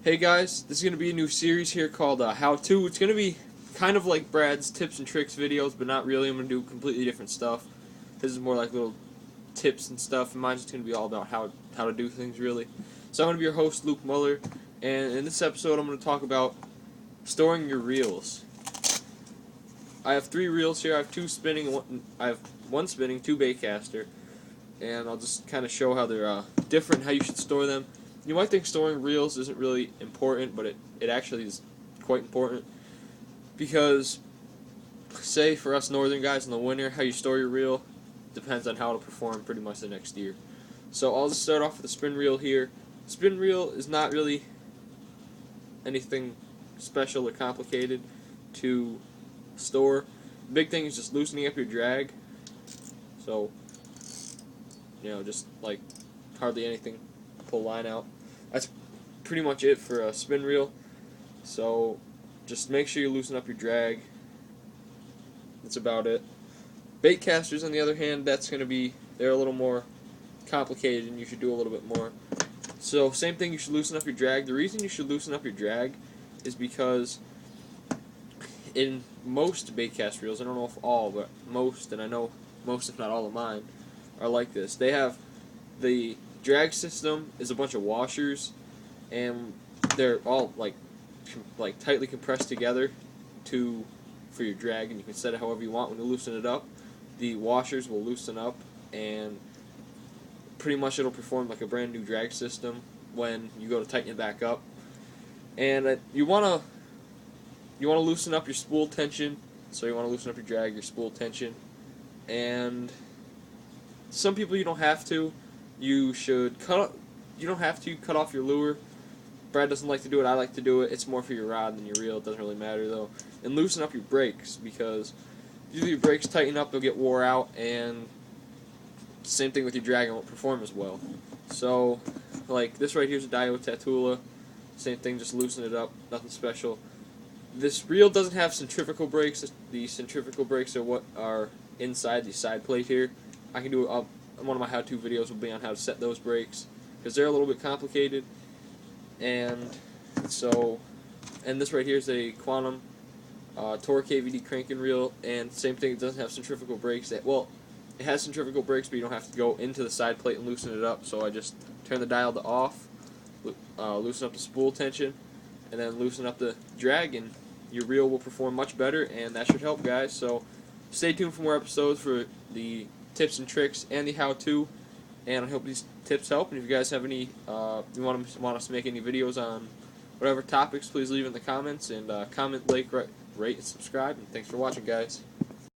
Hey guys, this is going to be a new series here called How To. It's going to be kind of like Brad's tips and tricks videos, but not really. I'm going to do completely different stuff. This is more like little tips and stuff, and mine's just going to be all about how to do things, really. So I'm going to be your host, Luke Muller, and in this episode I'm going to talk about storing your reels. I have 3 reels here. I have 2 spinning, I have 1 spinning, 2 baitcaster, and I'll just kind of show how they're different, how you should store them. You might think storing reels isn't really important, but it actually is quite important, because say for us northern guys in the winter, how you store your reel depends on how it'll perform pretty much the next year. So I'll just start off with a spin reel here. Spin reel is not really anything special or complicated to store. The big thing is just loosening up your drag. So, just like hardly anything. Pull line out. That's pretty much it for a spin reel. So just make sure you loosen up your drag. That's about it. Bait casters, on the other hand, they're a little more complicated and you should do a little bit more. So same thing, you should loosen up your drag. The reason you should loosen up your drag is because in most bait cast reels, I don't know if all, but most, and I know most if not all of mine, are like this. They have the drag system is a bunch of washers, and they're all like tightly compressed together for your drag, and you can set it however you want. When you loosen it up, the washers will loosen up, and pretty much it'll perform like a brand new drag system when you go to tighten it back up. And you wanna loosen up your spool tension, so you want to loosen up your drag, your spool tension, and some people you don't have to. You don't have to cut off your lure. Brad doesn't like to do it. I like to do it. It's more for your rod than your reel. It doesn't really matter though. And loosen up your brakes, because usually your brakes tighten up, they'll get wore out, and same thing with your drag, it won't perform as well. So, like this right here is a Daiwa Tatula. Same thing, just loosen it up. Nothing special. This reel doesn't have centrifugal brakes. The centrifugal brakes are what are inside the side plate here. I can do one of my how-to videos will be on how to set those brakes, because they're a little bit complicated. And this right here is a Quantum Torque KVD cranking reel, and same thing, it doesn't have centrifugal brakes. It has centrifugal brakes, but you don't have to go into the side plate and loosen it up. So I just turn the dial to off, loosen up the spool tension, and then loosen up the drag, and your reel will perform much better, and that should help, guys. So stay tuned for more episodes for the tips and tricks and the how-to, and I hope these tips help. And if you guys have any, you want us to make any videos on whatever topics, please leave in the comments, and comment, like, rate, and subscribe. And thanks for watching, guys.